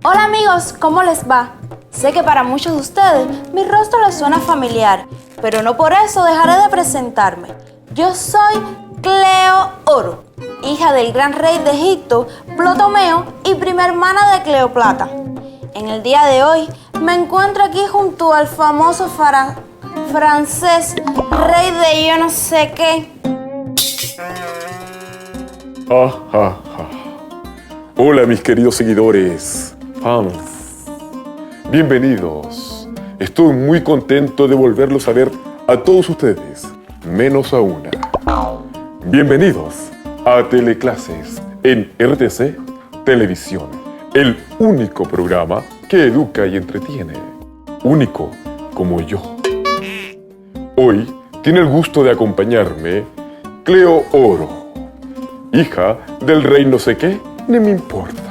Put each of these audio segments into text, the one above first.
Hola amigos, ¿cómo les va? Sé que para muchos de ustedes mi rostro les suena familiar, pero no por eso dejaré de presentarme. Yo soy Cleo Oro, hija del gran rey de Egipto, Ptolomeo, y prima hermana de Cleopatra. En el día de hoy me encuentro aquí junto al famoso francés, rey de yo no sé qué. Hola mis queridos seguidores, fans. Bienvenidos. Estoy muy contento de volverlos a ver a todos ustedes, menos a una. Bienvenidos a Teleclases en RTC Televisión, el único programa que educa y entretiene. Único como yo. Hoy tiene el gusto de acompañarme Cleo Oro, hija del rey no sé qué, ni me importa.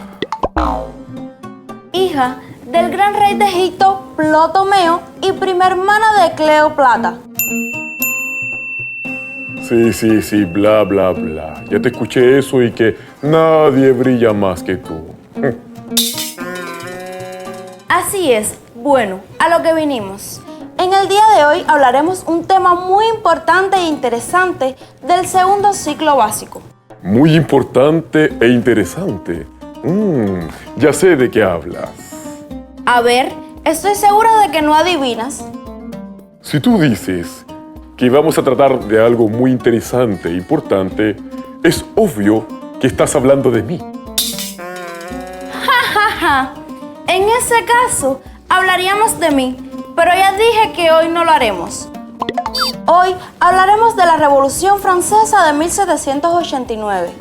Hija del gran rey de Egipto, Ptolomeo, y prima hermana de Cleopatra. Sí, bla, bla, bla. Ya te escuché eso y que nadie brilla más que tú. Así es, bueno, a lo que vinimos. En el día de hoy hablaremos un tema muy importante e interesante del segundo ciclo básico. Muy importante e interesante. Ya sé de qué hablas. A ver, estoy segura de que no adivinas. Si tú dices que vamos a tratar de algo muy interesante e importante, es obvio que estás hablando de mí. En ese caso, hablaríamos de mí, pero ya dije que hoy no lo haremos. Hoy hablaremos de la Revolución Francesa de 1789.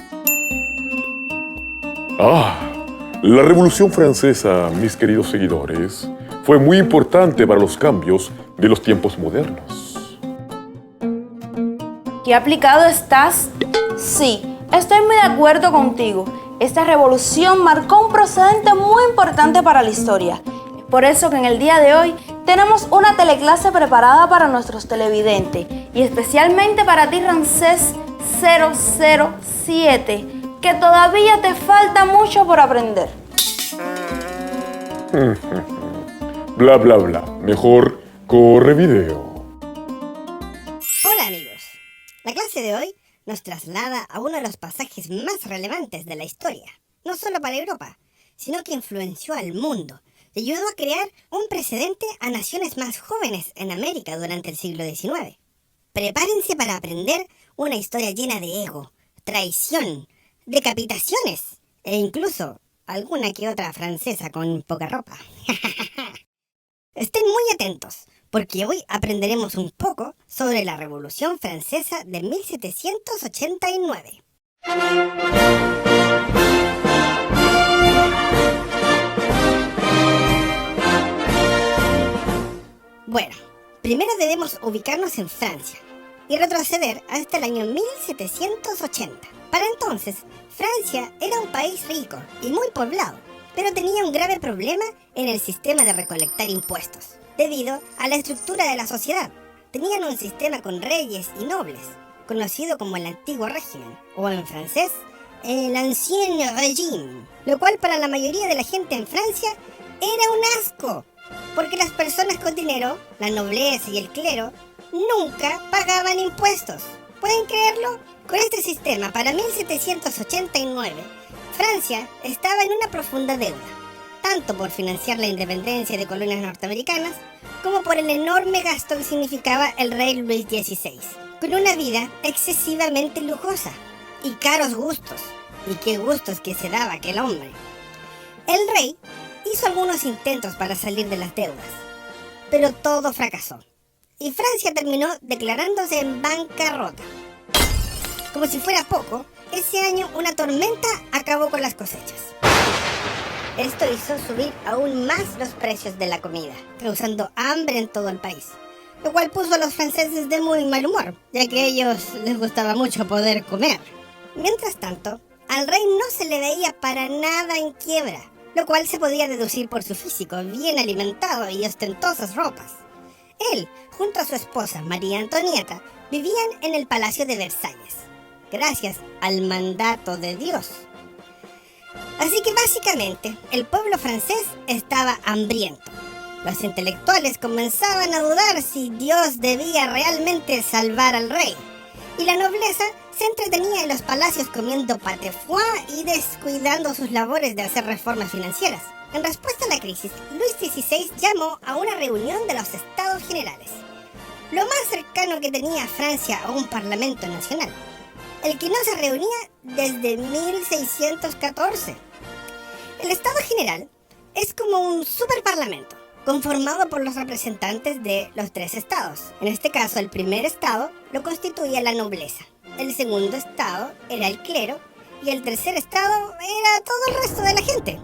La Revolución Francesa, mis queridos seguidores, fue muy importante para los cambios de los tiempos modernos. ¿Qué aplicado estás? Sí, estoy muy de acuerdo contigo. Esta revolución marcó un precedente muy importante para la historia. Es por eso que en el día de hoy tenemos una teleclase preparada para nuestros televidentes y especialmente para ti, Ramsés 007, que todavía te falta mucho por aprender. Bla, bla, bla. Mejor corre video. Hola amigos, la clase de hoy nos traslada a uno de los pasajes más relevantes de la historia, no solo para Europa, sino que influenció al mundo y ayudó a crear un precedente a naciones más jóvenes en América durante el siglo XIX. Prepárense para aprender una historia llena de ego, traición, decapitaciones e incluso alguna que otra francesa con poca ropa. Estén muy atentos, porque hoy aprenderemos un poco sobre la Revolución Francesa de 1789. Bueno, primero debemos ubicarnos en Francia y retroceder hasta el año 1780. Para entonces, Francia era un país rico y muy poblado, pero tenía un grave problema en el sistema de recolectar impuestos, debido a la estructura de la sociedad. Tenían un sistema con reyes y nobles, conocido como el Antiguo Régimen, o en francés, el Ancien Régime, lo cual para la mayoría de la gente en Francia era un asco, porque las personas con dinero, la nobleza y el clero, nunca pagaban impuestos. ¿Pueden creerlo? Con este sistema, para 1789, Francia estaba en una profunda deuda, tanto por financiar la independencia de colonias norteamericanas, como por el enorme gasto que significaba el rey Luis XVI, con una vida excesivamente lujosa y caros gustos. Y qué gustos que se daba aquel hombre. El rey hizo algunos intentos para salir de las deudas, pero todo fracasó, y Francia terminó declarándose en bancarrota. Como si fuera poco, ese año una tormenta acabó con las cosechas. Esto hizo subir aún más los precios de la comida, causando hambre en todo el país, lo cual puso a los franceses de muy mal humor, ya que a ellos les gustaba mucho poder comer. Mientras tanto, al rey no se le veía para nada en quiebra, lo cual se podía deducir por su físico bien alimentado y ostentosas ropas. Él, junto a su esposa María Antonieta, vivían en el Palacio de Versalles, gracias al mandato de Dios. Así que básicamente el pueblo francés estaba hambriento. Los intelectuales comenzaban a dudar si Dios debía realmente salvar al rey. Y la nobleza se entretenía en los palacios comiendo pâté foie y descuidando sus labores de hacer reformas financieras. En respuesta a la crisis, Luis XVI llamó a una reunión de los Estados Generales, lo más cercano que tenía Francia a un parlamento nacional, el que no se reunía desde 1614. El Estado General es como un superparlamento, conformado por los representantes de los 3 estados. En este caso, el primer estado lo constituía la nobleza, el segundo estado era el clero y el tercer estado era todo el resto de la gente.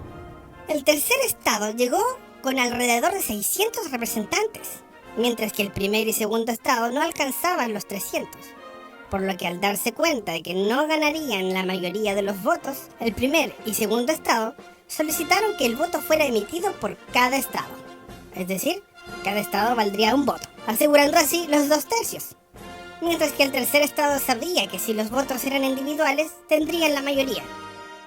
El tercer estado llegó con alrededor de 600 representantes, mientras que el primer y segundo estado no alcanzaban los 300. Por lo que al darse cuenta de que no ganarían la mayoría de los votos, el primer y segundo estado solicitaron que el voto fuera emitido por cada estado. Es decir, cada estado valdría un voto, asegurando así los 2/3. Mientras que el tercer estado sabía que si los votos eran individuales, tendrían la mayoría.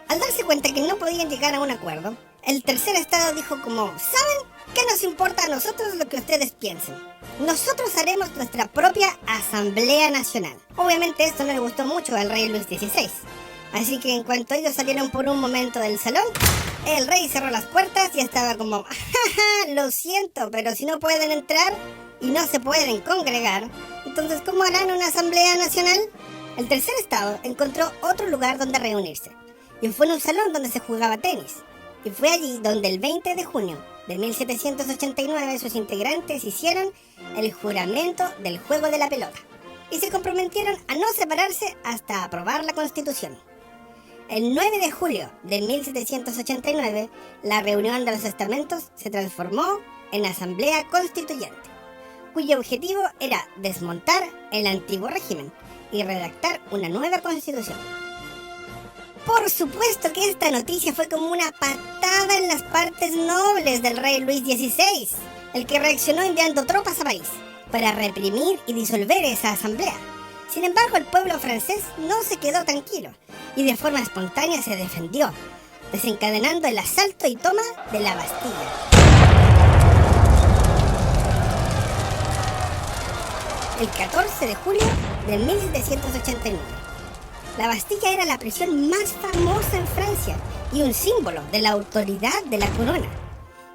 Al darse cuenta que no podían llegar a un acuerdo, el tercer estado dijo como, ¿saben qué nos importa a nosotros lo que ustedes piensen? Nosotros haremos nuestra propia Asamblea Nacional. Obviamente esto no le gustó mucho al rey Luis XVI. Así que en cuanto ellos salieron por un momento del salón, el rey cerró las puertas y estaba como, jaja, lo siento, pero si no pueden entrar y no se pueden congregar, entonces ¿cómo harán una Asamblea Nacional? El tercer estado encontró otro lugar donde reunirse, y fue en un salón donde se jugaba tenis. Y fue allí donde el 20 de junio de 1789 sus integrantes hicieron el juramento del juego de la pelota y se comprometieron a no separarse hasta aprobar la Constitución. El 9 de julio de 1789, la reunión de los estamentos se transformó en Asamblea Constituyente, cuyo objetivo era desmontar el antiguo régimen y redactar una nueva Constitución. Por supuesto que esta noticia fue como una patada en las partes nobles del rey Luis XVI, el que reaccionó enviando tropas a París para reprimir y disolver esa asamblea. Sin embargo, el pueblo francés no se quedó tranquilo y de forma espontánea se defendió, desencadenando el asalto y toma de la Bastilla. El 14 de julio de 1789. La Bastilla era la prisión más famosa en Francia y un símbolo de la autoridad de la corona.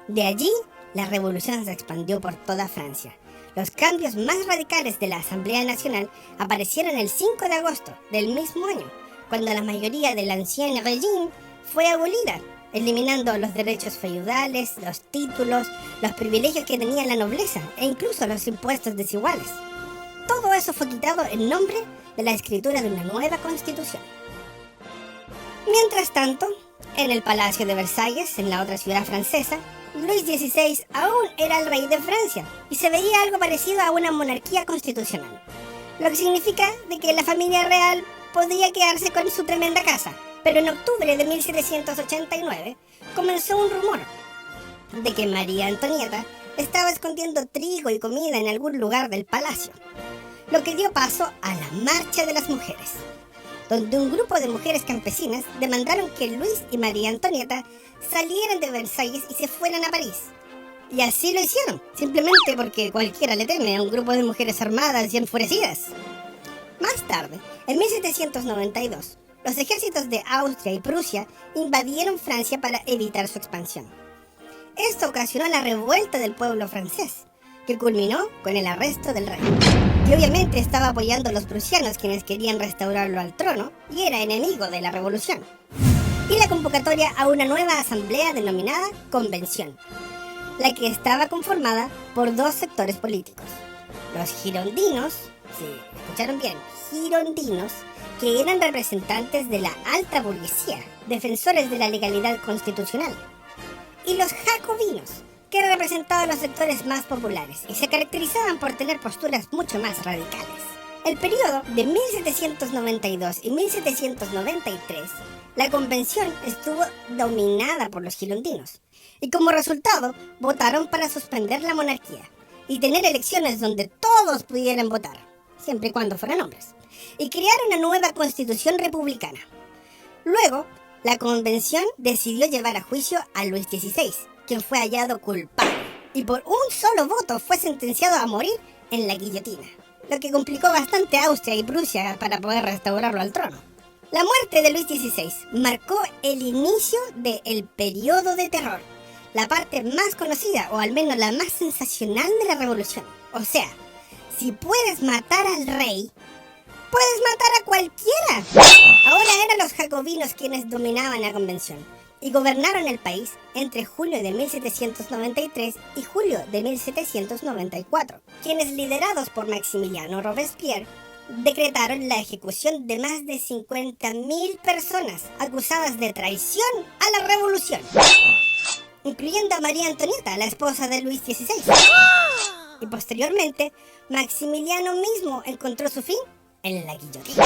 De allí, la revolución se expandió por toda Francia. Los cambios más radicales de la Asamblea Nacional aparecieron el 5 de agosto del mismo año, cuando la mayoría del Ancien Régime fue abolida, eliminando los derechos feudales, los títulos, los privilegios que tenía la nobleza e incluso los impuestos desiguales. Todo eso fue quitado en nombre de la escritura de una nueva constitución. Mientras tanto, en el Palacio de Versalles, en la otra ciudad francesa, Luis XVI aún era el rey de Francia y se veía algo parecido a una monarquía constitucional, lo que significa de que la familia real podía quedarse con su tremenda casa. Pero en octubre de 1789 comenzó un rumor de que María Antonieta estaba escondiendo trigo y comida en algún lugar del palacio, lo que dio paso a la Marcha de las Mujeres, donde un grupo de mujeres campesinas demandaron que Luis y María Antonieta salieran de Versalles y se fueran a París. Y así lo hicieron, simplemente porque cualquiera le teme a un grupo de mujeres armadas y enfurecidas. Más tarde, en 1792, los ejércitos de Austria y Prusia invadieron Francia para evitar su expansión. Esto ocasionó la revuelta del pueblo francés, que culminó con el arresto del rey, que obviamente estaba apoyando a los prusianos, quienes querían restaurarlo al trono y era enemigo de la revolución, y la convocatoria a una nueva asamblea denominada Convención, la que estaba conformada por 2 sectores políticos: los girondinos, sí, escucharon bien, girondinos, que eran representantes de la alta burguesía, defensores de la legalidad constitucional, y los jacobinos, que representaban los sectores más populares y se caracterizaban por tener posturas mucho más radicales. El periodo de 1792 y 1793, la convención estuvo dominada por los girondinos, y como resultado votaron para suspender la monarquía y tener elecciones donde todos pudieran votar, siempre y cuando fueran hombres, y crear una nueva constitución republicana. Luego, la convención decidió llevar a juicio a Luis XVI, quien fue hallado culpable, y por un solo voto fue sentenciado a morir en la guillotina, lo que complicó bastante a Austria y Prusia para poder restaurarlo al trono. La muerte de Luis XVI marcó el inicio del periodo de terror, la parte más conocida o al menos la más sensacional de la revolución. O sea, si puedes matar al rey, puedes matar a cualquiera. Ahora eran los jacobinos quienes dominaban la convención y gobernaron el país entre julio de 1793 y julio de 1794, quienes liderados por Maximiliano Robespierre decretaron la ejecución de más de 50.000 personas acusadas de traición a la revolución, incluyendo a María Antonieta, la esposa de Luis XVI. Y posteriormente, Maximiliano mismo encontró su fin en la guillotina.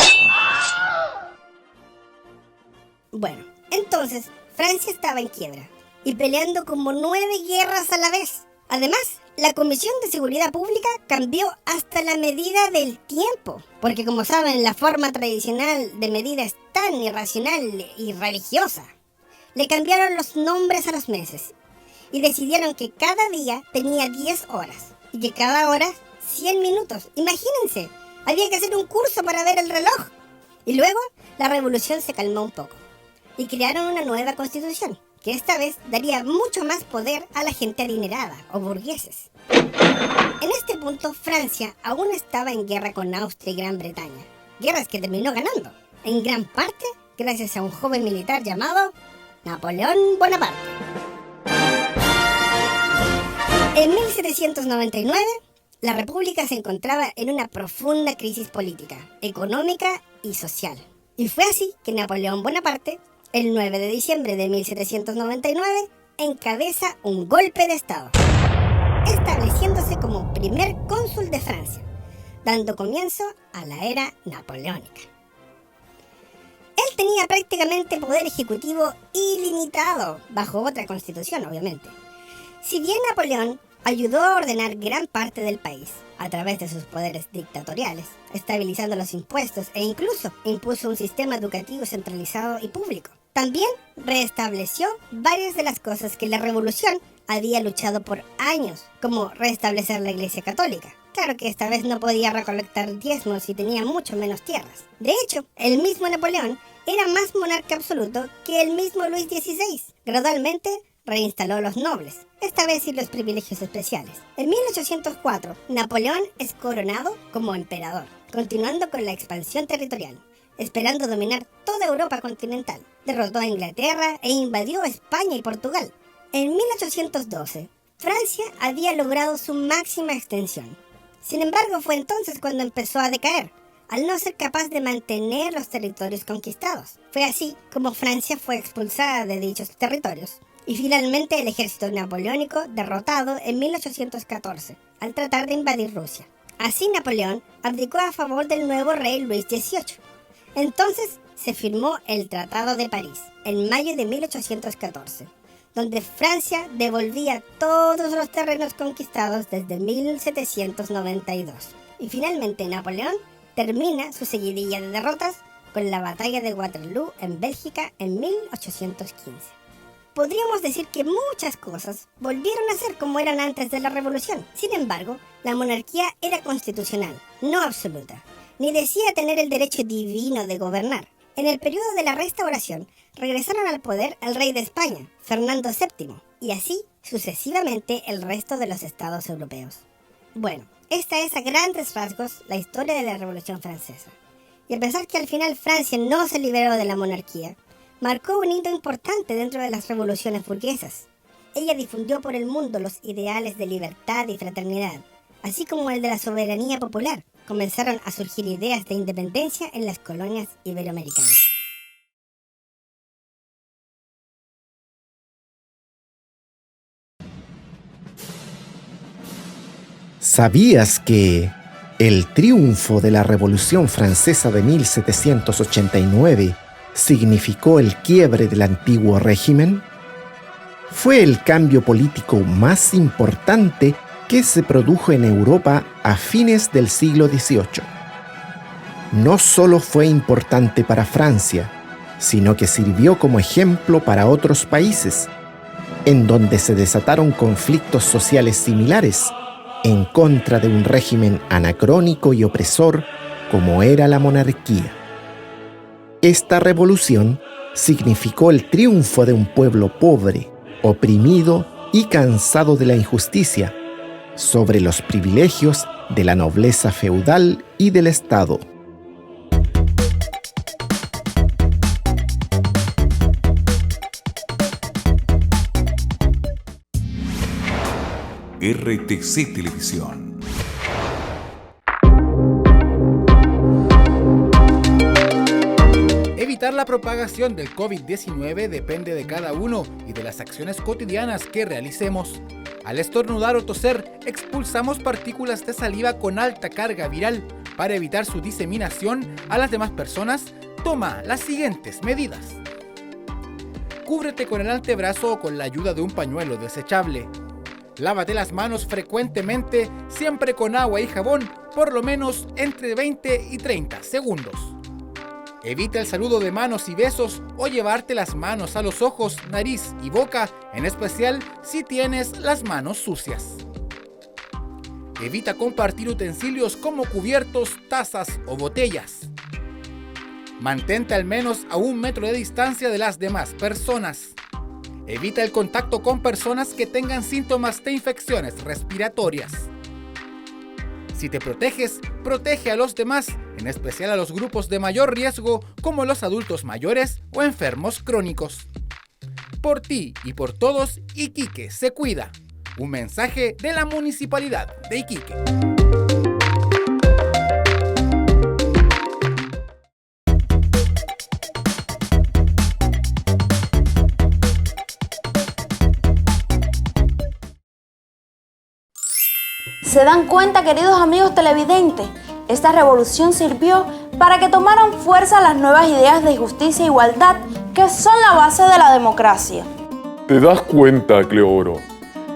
Bueno, entonces Francia estaba en quiebra y peleando como 9 guerras a la vez. Además, la Comisión de Seguridad Pública cambió hasta la medida del tiempo, porque como saben, la forma tradicional de medida es tan irracional y religiosa. Le cambiaron los nombres a los meses y decidieron que cada día tenía 10 horas y que cada hora 100 minutos. Imagínense, había que hacer un curso para ver el reloj. Y luego la revolución se calmó un poco y crearon una nueva constitución, que esta vez daría mucho más poder a la gente adinerada o burgueses. En este punto, Francia aún estaba en guerra con Austria y Gran Bretaña, guerras que terminó ganando, en gran parte gracias a un joven militar llamado Napoleón Bonaparte. En 1799, la República se encontraba en una profunda crisis política, económica y social. Y fue así que Napoleón Bonaparte, el 9 de diciembre de 1799, encabeza un golpe de Estado, estableciéndose como primer cónsul de Francia, dando comienzo a la era napoleónica. Él tenía prácticamente poder ejecutivo ilimitado, bajo otra constitución obviamente. Si bien Napoleón ayudó a ordenar gran parte del país a través de sus poderes dictatoriales, estabilizando los impuestos e incluso impuso un sistema educativo centralizado y público, también restableció varias de las cosas que la revolución había luchado por años, como restablecer la Iglesia Católica. Claro que esta vez no podía recolectar diezmos y tenía mucho menos tierras. De hecho, el mismo Napoleón era más monarca absoluto que el mismo Luis XVI. Gradualmente reinstaló a los nobles, esta vez sin los privilegios especiales. En 1804, Napoleón es coronado como emperador, continuando con la expansión territorial, esperando dominar toda Europa continental. Derrotó a Inglaterra e invadió España y Portugal. En 1812, Francia había logrado su máxima extensión. Sin embargo, fue entonces cuando empezó a decaer, al no ser capaz de mantener los territorios conquistados. Fue así como Francia fue expulsada de dichos territorios. Y finalmente el ejército napoleónico derrotado en 1814, al tratar de invadir Rusia. Así Napoleón abdicó a favor del nuevo rey Luis XVIII. Entonces se firmó el Tratado de París, en mayo de 1814, donde Francia devolvía todos los terrenos conquistados desde 1792. Y finalmente Napoleón termina su seguidilla de derrotas con la batalla de Waterloo en Bélgica en 1815. Podríamos decir que muchas cosas volvieron a ser como eran antes de la revolución. Sin embargo, la monarquía era constitucional, no absoluta, ni decía tener el derecho divino de gobernar. En el periodo de la Restauración, regresaron al poder el rey de España, Fernando VII, y así sucesivamente el resto de los estados europeos. Bueno, esta es a grandes rasgos la historia de la Revolución Francesa. Y a pesar que al final Francia no se liberó de la monarquía, marcó un hito importante dentro de las revoluciones burguesas. Ella difundió por el mundo los ideales de libertad y fraternidad, así como el de la soberanía popular. Comenzaron a surgir ideas de independencia en las colonias iberoamericanas. ¿Sabías que el triunfo de la Revolución Francesa de 1789 significó el quiebre del antiguo régimen? Fue el cambio político más importante que se produjo en Europa a fines del siglo XVIII. No solo fue importante para Francia, sino que sirvió como ejemplo para otros países, en donde se desataron conflictos sociales similares en contra de un régimen anacrónico y opresor como era la monarquía. Esta revolución significó el triunfo de un pueblo pobre, oprimido y cansado de la injusticia sobre los privilegios de la nobleza feudal y del Estado. RTC Televisión. Evitar la propagación del COVID-19 depende de cada uno y de las acciones cotidianas que realicemos. Al estornudar o toser, expulsamos partículas de saliva con alta carga viral. Para evitar su diseminación a las demás personas, toma las siguientes medidas. Cúbrete con el antebrazo o con la ayuda de un pañuelo desechable. Lávate las manos frecuentemente, siempre con agua y jabón, por lo menos entre 20 y 30 segundos. Evita el saludo de manos y besos o llevarte las manos a los ojos, nariz y boca, en especial si tienes las manos sucias. Evita compartir utensilios como cubiertos, tazas o botellas. Mantente al menos a 1 metro de distancia de las demás personas. Evita el contacto con personas que tengan síntomas de infecciones respiratorias. Si te proteges, protege a los demás, en especial a los grupos de mayor riesgo como los adultos mayores o enfermos crónicos. Por ti y por todos, Iquique se cuida. Un mensaje de la Municipalidad de Iquique. ¿Se dan cuenta, queridos amigos televidentes? Esta revolución sirvió para que tomaran fuerza las nuevas ideas de justicia e igualdad que son la base de la democracia. ¿Te das cuenta, Cleoro,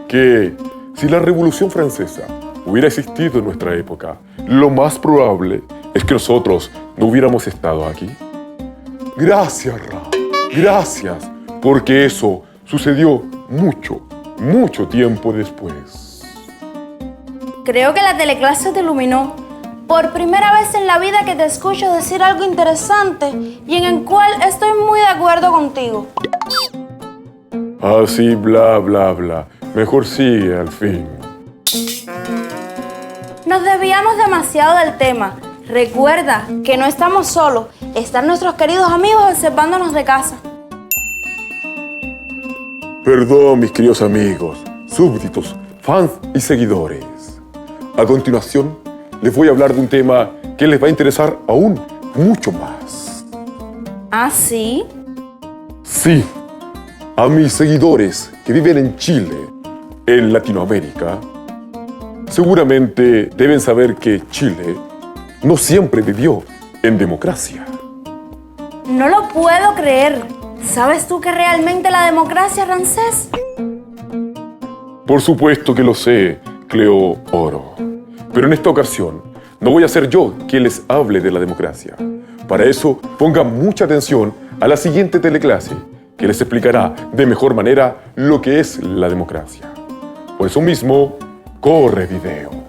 que si la Revolución Francesa hubiera existido en nuestra época, lo más probable es que nosotros no hubiéramos estado aquí? Gracias, Ra. Gracias, porque eso sucedió mucho tiempo después. Creo que la teleclase te iluminó. Por primera vez en la vida que te escucho decir algo interesante y en el cual estoy muy de acuerdo contigo. Así, bla, bla, bla. Mejor sigue, al fin. Nos desviamos demasiado del tema. Recuerda que no estamos solos. Están nuestros queridos amigos observándonos de casa. Perdón, mis queridos amigos, súbditos, fans y seguidores. A continuación, les voy a hablar de un tema que les va a interesar aún mucho más. ¿Ah, sí? Sí, a mis seguidores que viven en Chile, en Latinoamérica, seguramente deben saber que Chile no siempre vivió en democracia. No lo puedo creer. ¿Sabes tú que realmente la democracia, Ramsés? Por supuesto que lo sé, Cleo Oro. Pero en esta ocasión, no voy a ser yo quien les hable de la democracia. Para eso, pongan mucha atención a la siguiente teleclase, que les explicará de mejor manera lo que es la democracia. Por eso mismo, corre video.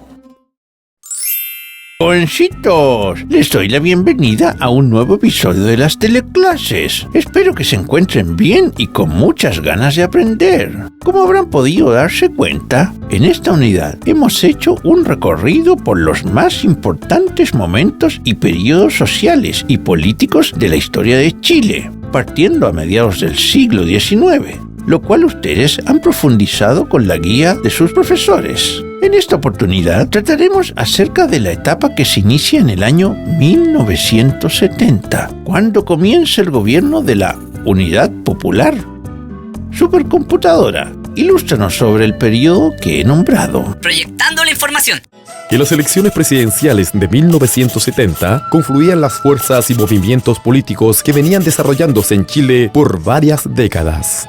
Jovencitos, les doy la bienvenida a un nuevo episodio de las teleclases. Espero que se encuentren bien y con muchas ganas de aprender. Como habrán podido darse cuenta, en esta unidad hemos hecho un recorrido por los más importantes momentos y periodos sociales y políticos de la historia de Chile, partiendo a mediados del siglo XIX, lo cual ustedes han profundizado con la guía de sus profesores. En esta oportunidad trataremos acerca de la etapa que se inicia en el año 1970, cuando comienza el gobierno de la Unidad Popular. Supercomputadora, ilústranos sobre el periodo que he nombrado. Proyectando la información. En las elecciones presidenciales de 1970 confluían las fuerzas y movimientos políticos que venían desarrollándose en Chile por varias décadas.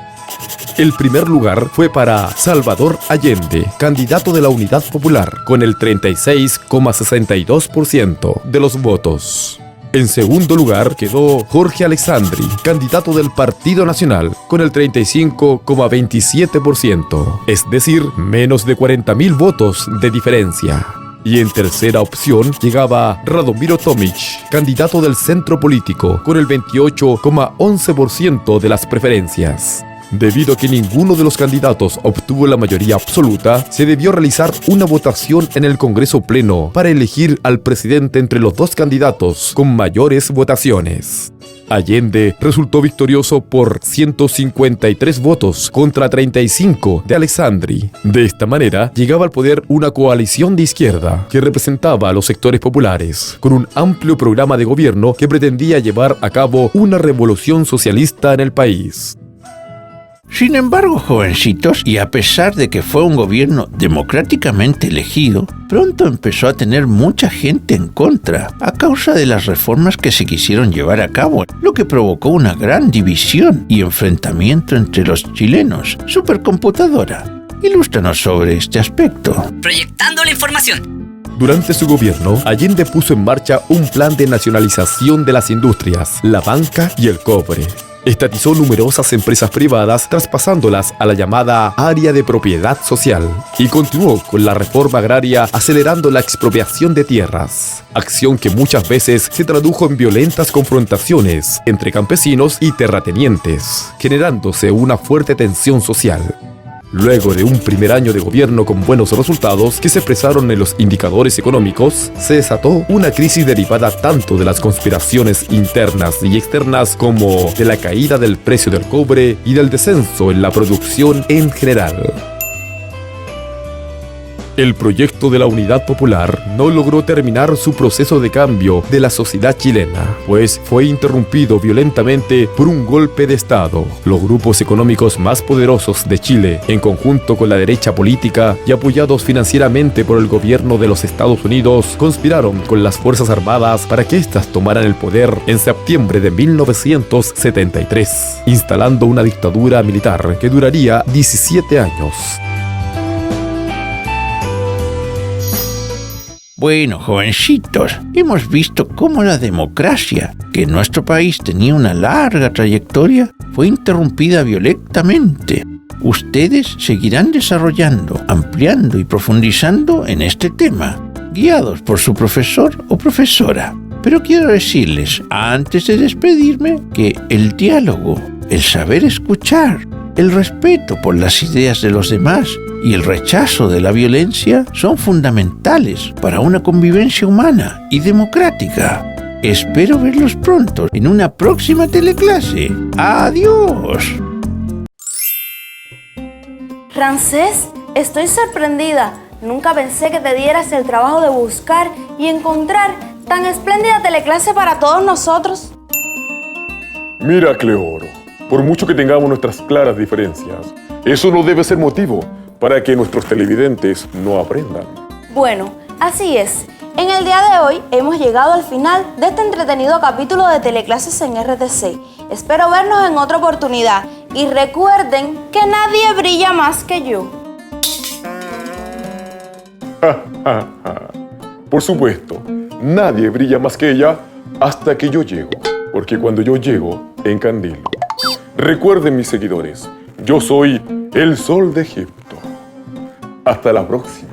El primer lugar fue para Salvador Allende, candidato de la Unidad Popular, con el 36,62% de los votos. En segundo lugar quedó Jorge Alessandri, candidato del Partido Nacional, con el 35,27%, es decir, menos de 40.000 votos de diferencia. Y en tercera opción llegaba Radomiro Tomic, candidato del Centro Político, con el 28,11% de las preferencias. Debido a que ninguno de los candidatos obtuvo la mayoría absoluta, se debió realizar una votación en el Congreso Pleno para elegir al presidente entre los dos candidatos con mayores votaciones. Allende resultó victorioso por 153 votos contra 35 de Alessandri. De esta manera, llegaba al poder una coalición de izquierda que representaba a los sectores populares, con un amplio programa de gobierno que pretendía llevar a cabo una revolución socialista en el país. Sin embargo, jovencitos, y a pesar de que fue un gobierno democráticamente elegido, pronto empezó a tener mucha gente en contra a causa de las reformas que se quisieron llevar a cabo, lo que provocó una gran división y enfrentamiento entre los chilenos. Supercomputadora, ilústranos sobre este aspecto. Proyectando la información. Durante su gobierno, Allende puso en marcha un plan de nacionalización de las industrias, la banca y el cobre. Estatizó numerosas empresas privadas, traspasándolas a la llamada área de propiedad social, y continuó con la reforma agraria, acelerando la expropiación de tierras, acción que muchas veces se tradujo en violentas confrontaciones entre campesinos y terratenientes, generándose una fuerte tensión social. Luego de un primer año de gobierno con buenos resultados que se expresaron en los indicadores económicos, se desató una crisis derivada tanto de las conspiraciones internas y externas como de la caída del precio del cobre y del descenso en la producción en general. El proyecto de la Unidad Popular no logró terminar su proceso de cambio de la sociedad chilena, pues fue interrumpido violentamente por un golpe de Estado. Los grupos económicos más poderosos de Chile, en conjunto con la derecha política y apoyados financieramente por el gobierno de los Estados Unidos, conspiraron con las Fuerzas Armadas para que éstas tomaran el poder en septiembre de 1973, instalando una dictadura militar que duraría 17 años. Bueno, jovencitos, hemos visto cómo la democracia, que en nuestro país tenía una larga trayectoria, fue interrumpida violentamente. Ustedes seguirán desarrollando, ampliando y profundizando en este tema, guiados por su profesor o profesora. Pero quiero decirles, antes de despedirme, que el diálogo, el saber escuchar, el respeto por las ideas de los demás y el rechazo de la violencia son fundamentales para una convivencia humana y democrática. Espero verlos pronto en una próxima teleclase. ¡Adiós! Ramsés, estoy sorprendida. Nunca pensé que te dieras el trabajo de buscar y encontrar tan espléndida teleclase para todos nosotros. Mira, Cleoro, por mucho que tengamos nuestras claras diferencias, eso no debe ser motivo para que nuestros televidentes no aprendan. Bueno, así es. En el día de hoy hemos llegado al final de este entretenido capítulo de Teleclases en RTC. Espero vernos en otra oportunidad y recuerden que nadie brilla más que yo. Por supuesto, nadie brilla más que ella hasta que yo llego, porque cuando yo llego, encandilo. Recuerden, mis seguidores, yo soy el Sol de Egipto. Hasta la próxima.